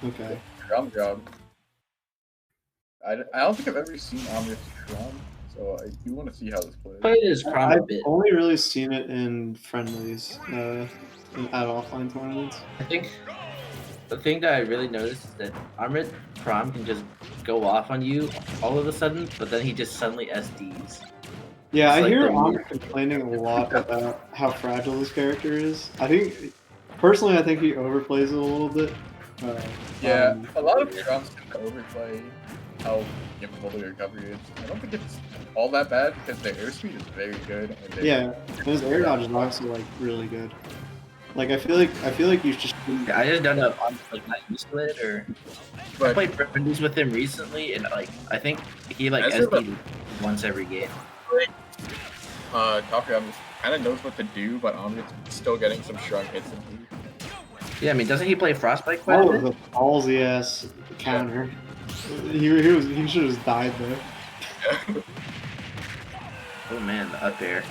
Okay. Chrom job. I don't think I've ever seen Amrit Chrom, so I do want to see how this plays. Played as Chrom a I've bit. only really seen it in friendlies, at offline tournaments. I think the thing that I really noticed is that Amrit Chrom can just go off on you all of a sudden, but then he just suddenly SDs. Yeah, It's I like hear the Amrit complaining a lot about how fragile his character is. Personally, I think he overplays it a little bit. Yeah, a lot of Chroms tend to overplay how gimbal the recovery is. I don't think it's all that bad because the airspeed is very good. And Yeah, and his air dodge is also like really good. Like I feel like you should. I just don't know if I'm like not used to it or. I played friendlies with him recently, and like I think he like SD'd once every game. TopRamen kind of knows what to do, but Amrit's still getting some strong hits in here. Yeah, I mean, doesn't he play Frostbite quite a bit? The ballsy ass counter. He should have just died there. Yeah. Oh man, the up air.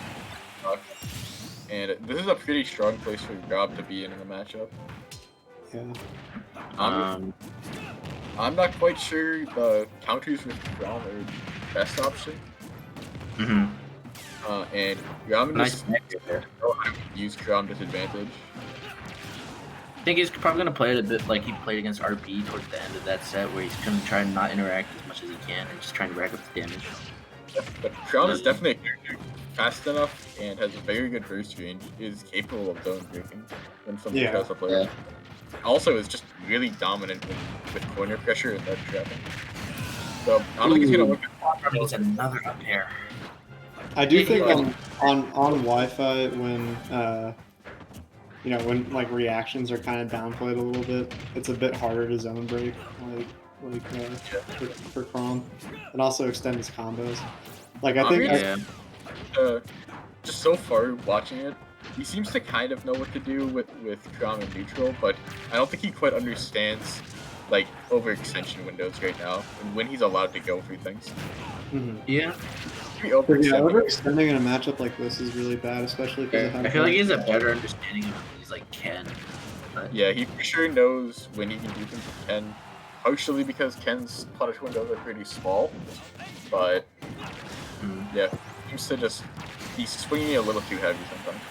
And this is a pretty strong place for Rob to be in the matchup. Yeah. I'm not quite sure the counters with Chrom are the best option. And Ramen nice there. Use Chrom disadvantage. I think he's probably gonna play it a bit like he played against RP towards the end of that set, where he's gonna try and not interact as much as he can and just trying to rack up the damage. Yeah, but Chrom is definitely a character fast enough and has a very good burst range. Is capable of zone breaking when somebody tries to play. Yeah. Also, is just really dominant with corner pressure and that trapping. So I don't think he's gonna look at It's another up air. I do think on Wi-Fi when when like reactions are kind of downplayed a little bit, it's a bit harder to zone break for Chrom, and also extend his combos. Like I think just so far watching it, he seems to kind of know what to do with Chrom and neutral, but I don't think he quite understands like overextension windows right now and when he's allowed to go through things. Yeah. Overextending in a matchup like this is really bad, especially because I feel like he has a better understanding of these like Ken. But... Yeah, he for sure knows when he can do things with Ken. Partially because Ken's punish windows are pretty small, but yeah, he seems to just he's swinging a little too heavy sometimes.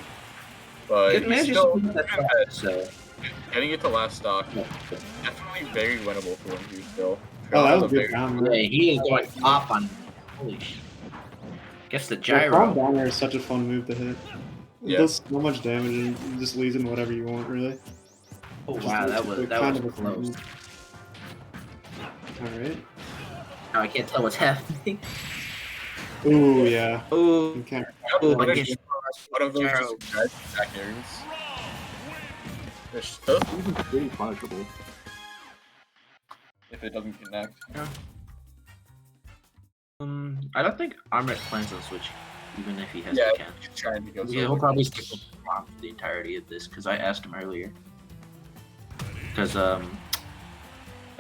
But he's still getting it to last stock. Definitely very winnable for him here still. Oh, that was a good round. Yeah, he is going off on. Holy shit. Guess the gyro. Chrom downer is such a fun move to hit. It does so much damage and just leaves in whatever you want, really. Oh wow, that was close. Alright. Now I can't tell what's happening. Ooh, yeah. Ooh. One of those just back areas. There's stuff even pretty punishable if it doesn't connect. Yeah. I don't think Amrit plans on switching, even if he has to can. He's trying to go. Yeah, he'll probably stick with Chrom for the entirety of this because I asked him earlier. Because I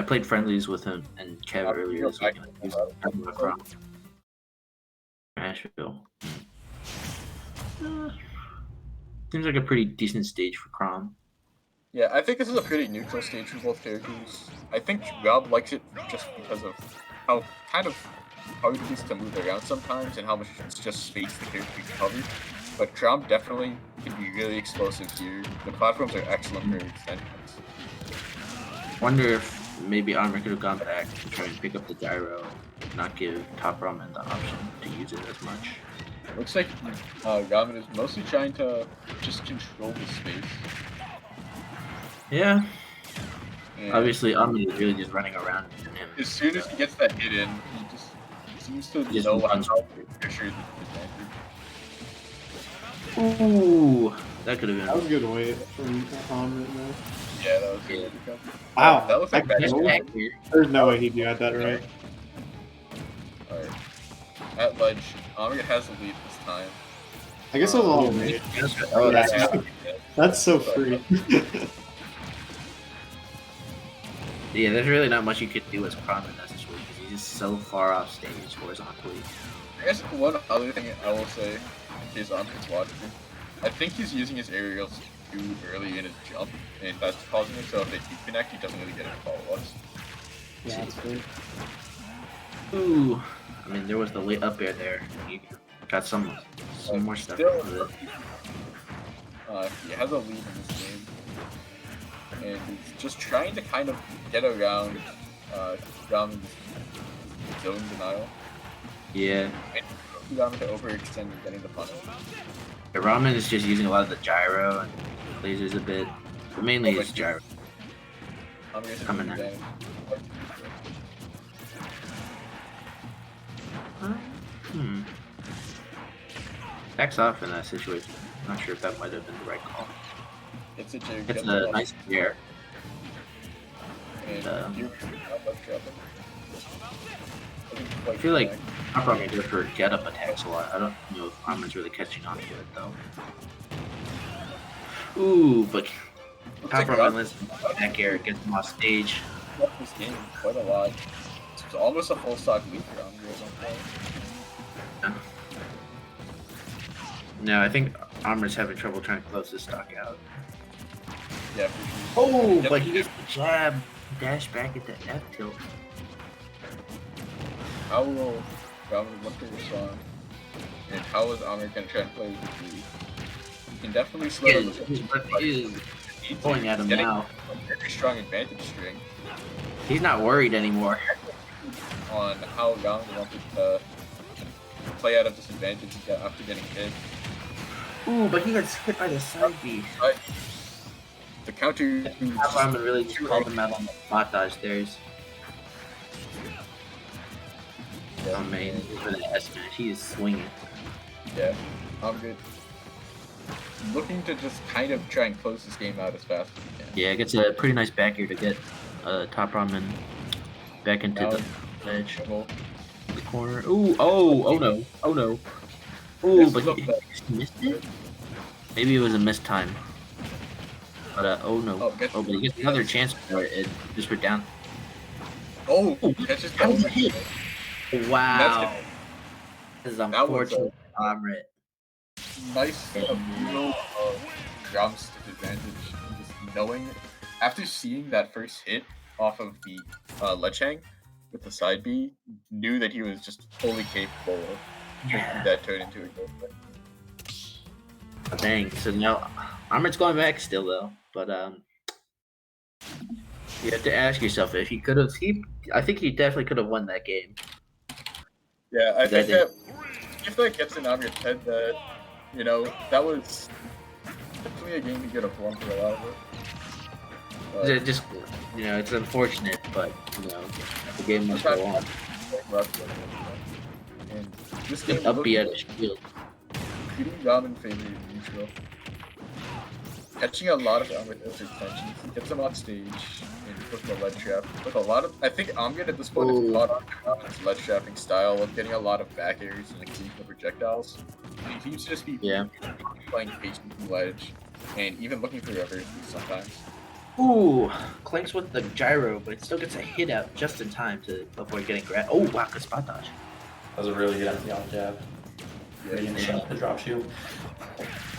played friendlies with him and Kev earlier this week. He was talking about Chrom. Nashville. Seems like a pretty decent stage for Chrom. Yeah, I think this is a pretty neutral stage for both characters. I think Rob likes it just because of how kind of hard it is to move around sometimes and how much it's just space the character can cover. But Chrom definitely can be really explosive here. The platforms are excellent for extensions. Wonder if maybe Amrit could have gone back to try and pick up the gyro, not give TopRamen the option to use it as much. Looks like Ramen is mostly trying to just control the space. Yeah. And obviously, Amrit is really just running around him. As soon as he gets that hit in, he just seems to know how to pressure the Ooh, that could have been. That was a good weight from Amrit. Yeah, that was good. Wow, that looks like bad. There's no way he got that right. Alright. At ledge, Amrit has the lead this time. I guess it was all weight. Oh, that's so free. Yeah, there's really not much you could do as Chrom in that situation because he's just so far off stage horizontally. I guess one other thing I will say, in case Amrit's watching, I think he's using his aerials too early in his jump, and that's causing it. So if they do connect, he doesn't really get any follow-ups. Yeah, that's good. Ooh, I mean, there was the late up air there. He got some more stuff Still, with it. he has a lead in this game, and he's just trying to kind of get around Ramen zone denial. Yeah. And Ramen to overextend and getting the punish. The Ramen is just using a lot of the gyro and lasers a bit, but mainly it's gyro. Coming out. Backs off in that situation. Not sure if that might have been the right call. It's a nice air. And I feel like I'm probably good for get up attacks a lot. I don't know if Ramen's really catching on to it though. Ooh, but Top Ramen lands back air, gets him off stage. This game quite a lot. It's almost a full stock lead for Amrit. No, I think Amrit's having trouble trying to close this stock out. Yeah, for sure. Oh, but he gets the jab, dash back into F tilt. How will Ramen look to respond? And how is Amrit going to try and play with the lead? He can definitely slow him. He's pulling at him now. A very strong advantage string. He's not worried anymore. On how Ramen wanted to play out of disadvantage after getting hit. Ooh, but he gets hit by the side B. The counter. Top Ramen really just called him out on the spot dodge stairs. Yeah. Oh man, for the S smash, he is swinging. Yeah, I'm good. Looking to just kind of try and close this game out as fast as he can. Yeah, it gets a pretty nice back here to get Top Ramen back into the edge. The corner. Ooh, oh no, oh no. Ooh, but he missed it? Maybe it was a missed time. But oh no. Oh, but he gets another chance for it. Just for down. Oh, that's just how was it hit? Wow. This is unfortunate for Amrit. Nice little ground stick advantage. Just knowing, after seeing that first hit off of the ledge hang with the side B, knew that he was just fully capable of making that turn into a goal. Dang. So now Amrit's going back still though, but you have to ask yourself if he could have. I think he definitely could have won that game. Yeah, I think that if that gets in Amrit's head, that that was definitely a game he could have won for a lot of it. It just it's unfortunate, but the game must go on. And this game up B at his shield. Shooting Ramen favored neutral. Catching a lot of Amrit tensions. He gets him on stage and puts the ledge trap. With a lot of, I think Amrit at this point is caught on Ramen's ledge trapping style of getting a lot of back airs and exceeding the projectiles. And he seems to just be playing patient from ledge and even looking for reverses sometimes. Ooh, clanks with the gyro, but it still gets a hit out just in time to avoid getting grabbed. Oh wow, good spot dodge. That was a really good empty on jab. Yeah. The drop shield.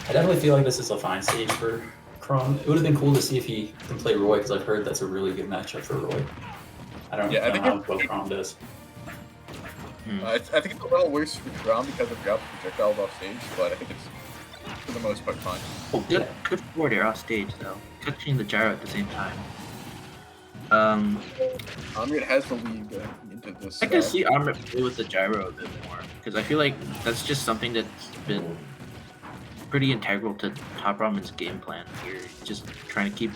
I definitely feel like this is a fine stage for Chrom. It would have been cool to see if he can play Roy, because I've heard that's a really good matchup for Roy. I don't know how well Chrom does. I think it's a little worse for Chrom because of drop projectiles off stage, but I think it's for the most part fine. Oh, good forward air off stage though. Touching the gyro at the same time. Amrit has the lead into this. I can see Amrit play with the gyro a bit more, because I feel like that's just something that's been pretty integral to Top Ramen's game plan here. Just trying to keep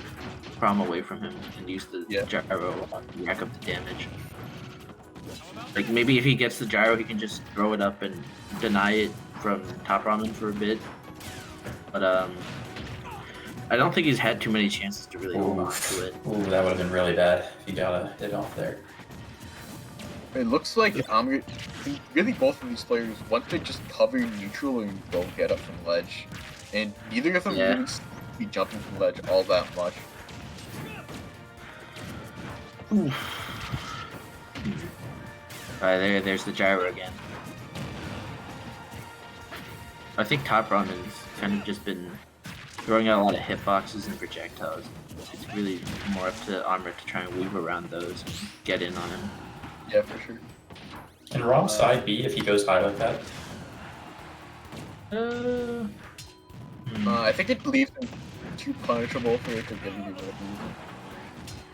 Chrom away from him and use the gyro to rack up the damage. Like maybe if he gets the gyro, he can just throw it up and deny it from Top Ramen for a bit. But I don't think he's had too many chances to really hold on to it. Ooh, that would have been really bad if he got a hit off there. It looks like Amrit, really both of these players want to just cover neutral and go get up from ledge. And neither of them really be jumping from ledge all that much. Ooh. Alright, there's the gyro again. I think Top Ramen's kind of just been throwing out a lot of hitboxes and projectiles. It's really more up to Amrit to try and weave around those and get in on him. Yeah, for sure. Can Rob side B if he goes high like that? I think it leaves him too punishable for it to really be worth using.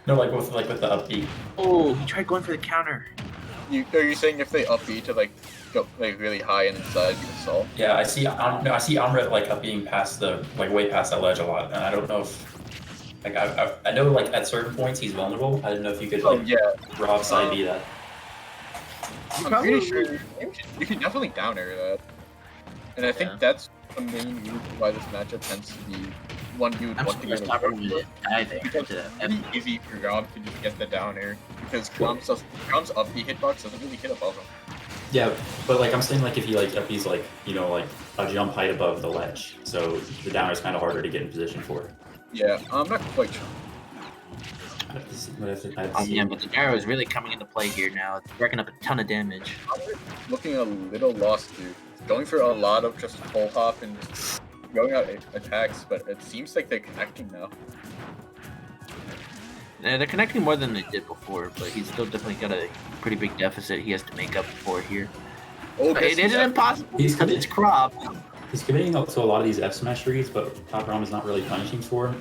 No, like with the up B. Oh, he tried going for the counter. Are you saying if they up B to like go like really high and inside, you can solve? Yeah, I see Amrit like up being past the way past that ledge a lot, and I don't know if like I know like at certain points he's vulnerable. I didn't know if you could like Rob side B that. I'm pretty sure you can definitely down air that, and I think that's the main reason why this matchup tends to be one you would want to get away. Because it's pretty easy for Rob to just get the down air because Chrom's up B hitbox doesn't really hit above him. Yeah, but like I'm saying, like if he like up B's like like a jump height above the ledge, so the down air is kind of harder to get in position for. Yeah, I'm not quite sure. Yeah, but the gyro is really coming into play here now. It's racking up a ton of damage. Looking a little lost here. Going for a lot of just full hop and just going out attacks, but it seems like they're connecting now. Yeah, they're connecting more than they did before, but he's still definitely got a pretty big deficit he has to make up for here. Oh, it isn't impossible. It's Chrom. He's committing to a lot of these F smash reads, but TopRamen is not really punishing for it,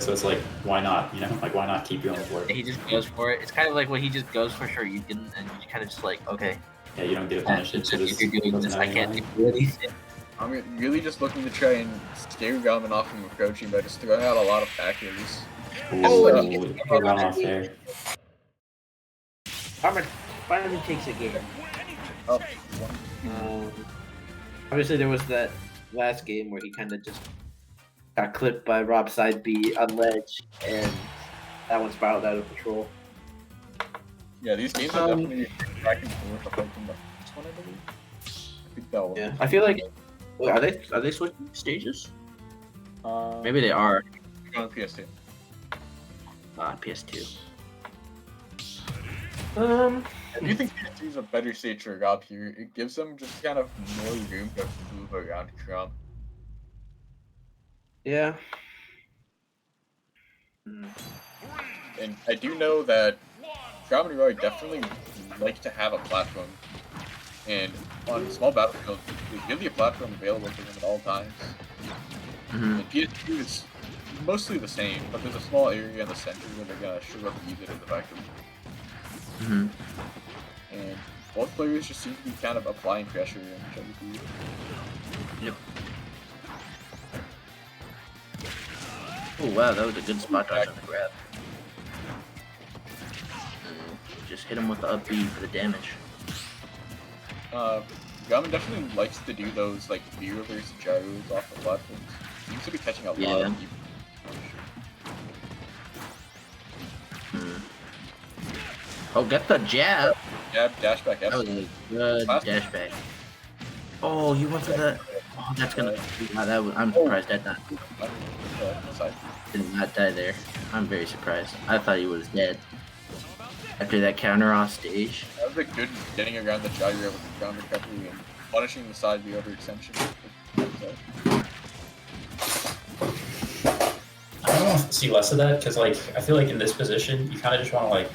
so it's like, why not? Like why not keep going for it? He just goes for it. It's kind of like when he just goes for sure you didn't, and you kind of just like, okay. Yeah, you don't get punished. If you're doing this, I can't do anything. I'm really just looking to try and scare Ramen off from approaching by just throwing out a lot of packages. Got off there. Amrit finally takes a game. Oh, Obviously, there was that last game where he kind of just got clipped by Rob side B on ledge, and that one spiraled out of control. yeah, these games are definitely back and forth apart from the first one, I believe. I think that one. Yeah, I feel like. Wait, are they switching stages? Maybe they are. You're on PS2. PS2. I do think PS2 is a better stage for Rob here. It gives them just kind of more room to move around Chrom. Yeah. And I do know that Chrom and Roy definitely like to have a platform. And on small battlefields, there's really a platform available for them at all times. And PS2 is mostly the same, but there's a small area in the center where they're gonna struggle to use it effectively. And both players just seem to be kind of applying pressure in each other's. Yep. Oh wow, that was a good spot dodge on the grab. Just hit him with the up B for the damage. Ramen definitely likes to do those like V reverse gyros off the platforms. Seems to be catching a lot of people. Oh, get the jab! Jab, dash back, That was a good dash back. Oh, you went for that. Oh, that's gonna. I'm surprised that did not die there. I'm very surprised. I thought he was dead. After that counter off stage. That was a good getting around the gyro with the ground recovery and punishing the side B over extension. I don't want to see less of that because, like, I feel like in this position, you kind of just want to like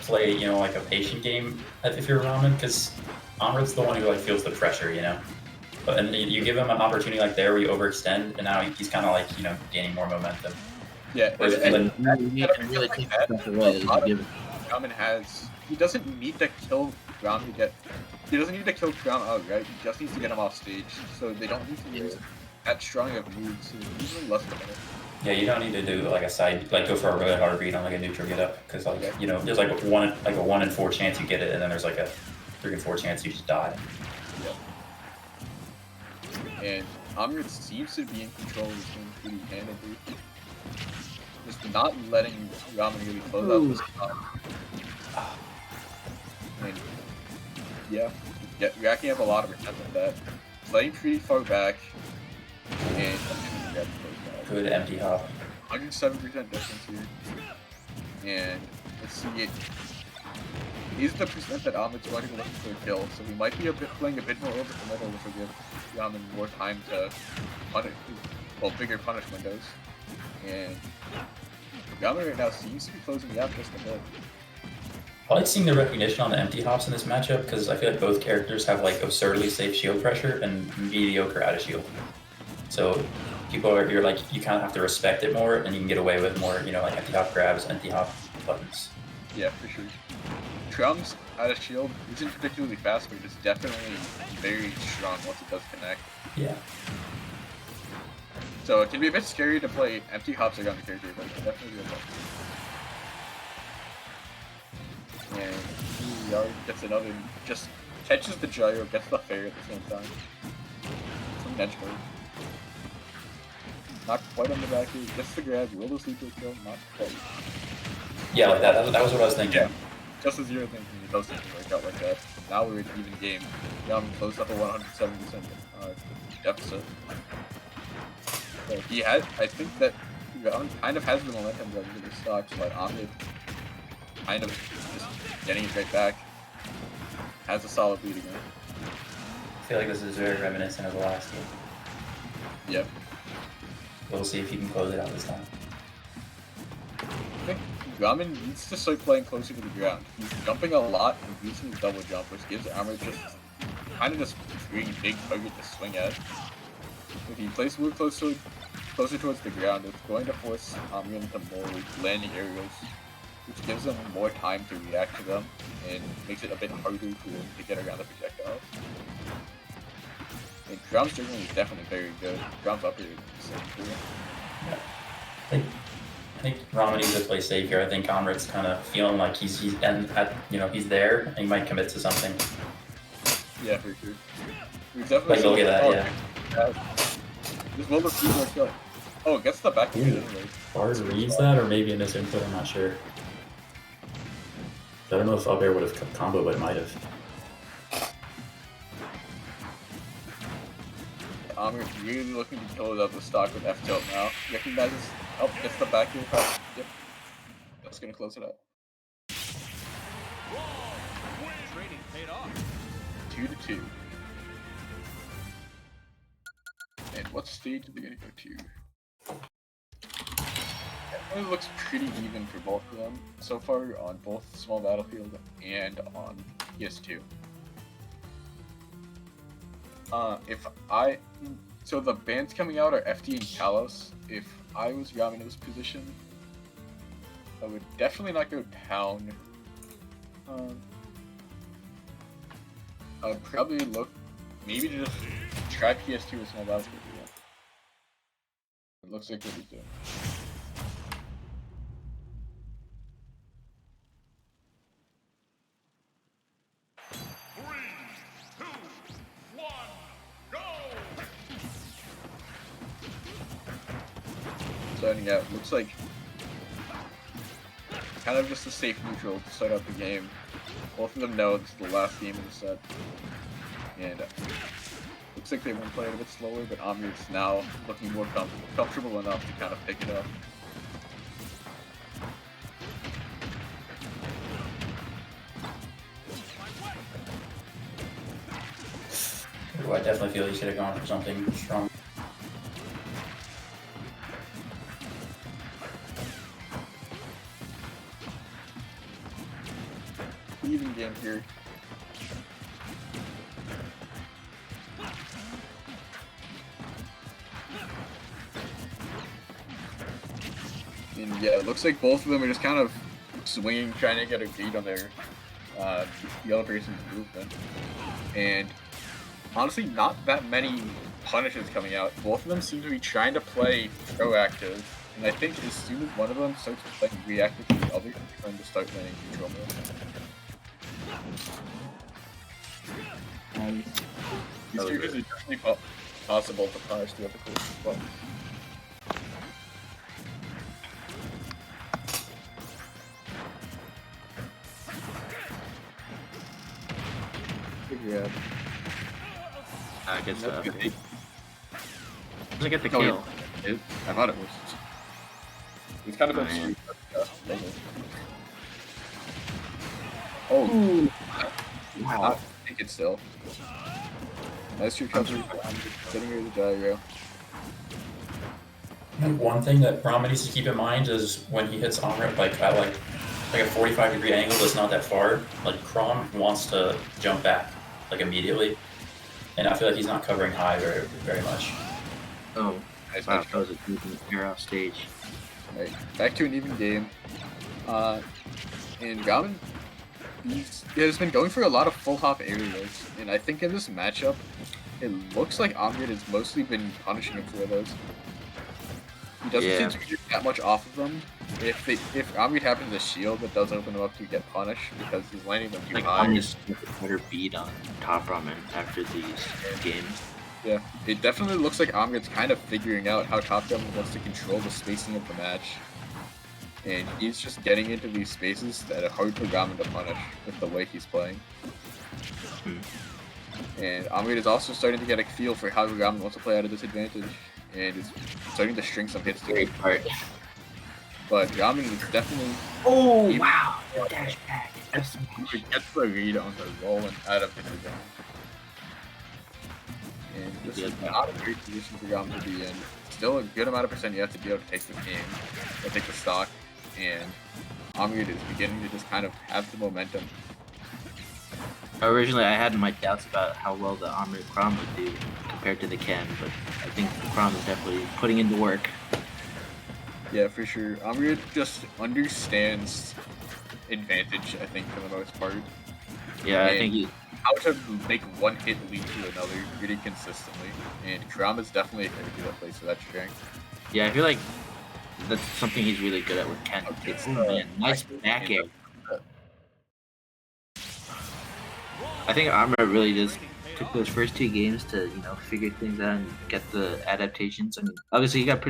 play, like a patient game if you're Ramen, because Amrit's the one who like feels the pressure, But and you give him an opportunity like there where you overextend, and now he's kind of like gaining more momentum. Yeah, and you can really take the pressure away. Ramen he doesn't need to kill Chrom to get. He doesn't need to kill Chrom outright. He just needs to get him off stage, so they don't need to use that strong of moves. So usually less than it. Yeah, you don't need to do like a side, like go for a really hard read on like a neutral get up, because like there's like a 1 in 4 chance you get it, and then there's like a 3 in 4 chance you just die. Yeah. And Amrit seems to be in control of this game pretty handedly. Just not letting Ramen really close out this time. And yeah, racking up a lot of resentment with that. Playing pretty far back, and good empty hop. 107% difference here. And let's see it. These are the percent that Amrit's going to be looking for a kill, so we might be playing a bit more over the middle, which will give Ramen more time to bigger punish windows. And Ramen right now seems to be closing the gap just a bit. I like seeing the recognition on the empty hops in this matchup because I feel like both characters have like absurdly safe shield pressure and mediocre out of shield. So you're like, you kind of have to respect it more, and you can get away with more, like empty hop grabs, empty hop buttons. Yeah, for sure. Chrom's out of shield isn't particularly fast, but it's definitely very strong once it does connect. Yeah. So it can be a bit scary to play empty hops around the character, but it's definitely good. And he already gets another, just catches the gyro, gets the fair at the same time. Some edge guard. Not quite on the back here, gets the grab, will the sleeper kill, not quite. Yeah, like that was what I was thinking. Yeah. Just as you were thinking, it does seem to work out like that. Now we're in an even game. Yaman closed up a 170% deficit. So he had, I think that Yaman kind of has the momentum going into the stocks, but Amrit kind of just getting it right back. Has a solid lead again. I feel like this is very reminiscent of the last game. Yep. We'll see if he can close it out this time. I think Ramen needs to start playing closer to the ground. He's jumping a lot and using his double jump, which gives Amrit just kind of just really big target to swing at. If he plays more closer towards the ground, it's going to force Amrit into more landing aerials, which gives him more time to react to them and makes it a bit harder for him to get around the projectile. And Chrom's juggling is definitely very good. Chrom's up here is the same too. Yeah. I think Ramen needs to play safe here. I think Amrit's kind of feeling like he's there and he might commit to something. Yeah, for sure. We've definitely Like, look at that, yeah. Just will the speed more kill. Oh, it gets the back Ooh. anyway. Bars reads that, or maybe in this input, I'm not sure. I don't know if up air would have combo, but it might have. Amrit really looking to kill it up the stock with F tilt now. Recognizes, oh, gets the back here. Yep. That's gonna close it out. 2-2. And what stage are we gonna go to? It looks pretty even for both of them so far on both Small Battlefield and on PS2. So the bands coming out are FD and Kalos. If I was Yamano's position, I would definitely not go down. I would probably look maybe to just try PS2 with Small Battlefield again. It looks like what he's doing. Starting out, looks like kind of just a safe neutral to start out the game. Both of them know this is the last game of the set, and looks like they want to play it a bit slower, but Amrit's now looking more comfortable enough to kind of pick it up. Ooh, I definitely feel he should have gone for something strong. Even game here. And yeah, it looks like both of them are just kind of swinging, trying to get a beat on their the other person's movement. And honestly, not that many punishes coming out. Both of them seem to be trying to play proactive. And I think as soon as one of them starts playing reactive to the other, they're going to start landing neutral mode. These characters are definitely possible to punish the other course as well. Yeah. I guess Nope. I get the Oh, kill. yeah. I thought it was. It's kind of a Man. Oh, Wow. not take it still. Nice true cover. Getting rid of the gyro. One thing that Ramen needs to keep in mind is when he hits Amrit like at like a 45-degree angle that's not that far, like Chrom wants to jump back like immediately, and I feel like he's not covering high very much. Oh, Nice wow, match. that was a good air off stage. Right. Back to an even game. And Ramen, he has been going for a lot of full hop areas, and I think in this matchup, it looks like Amrit has mostly been punishing him for those. He doesn't Yeah. seem to get that much off of them. If Amrit happens to shield, that does open him up to get punished because he's landing them too Like high. I'm just with a better beat on TopRamen after these games. Yeah, it definitely looks like Amrit's kind of figuring out how TopRamen wants to control the spacing of the match. And he's just getting into these spaces that are hard for Ramen to punish with the way he's playing. And Amrit is also starting to get a feel for how Ramen wants to play out of disadvantage, and is starting to string some hits to Great it. part. But Ramen is definitely Oh He- wow! Dash back. he gets the read on the roll and out of disadvantage. And this is not a great position for Ramen to be in. Still a good amount of percent you have to be able to take the game, or take the stock, and Amrit is beginning to just kind of have the momentum. Originally, I had my doubts about how well the Amrit Chrom would do compared to the Ken, but I think the Chrom is definitely putting in the work. Yeah, for sure. Amrit just understands advantage, I think, for the most part. Yeah, I And think he. how to make one hit lead to another pretty consistently. And Chrom is definitely a character that plays to that strength. Yeah, I feel like that's something he's really good at with Ken. It's man, nice back air. I think Amrit really just took those first two games to figure things out and get the adaptations. I mean, obviously he got pretty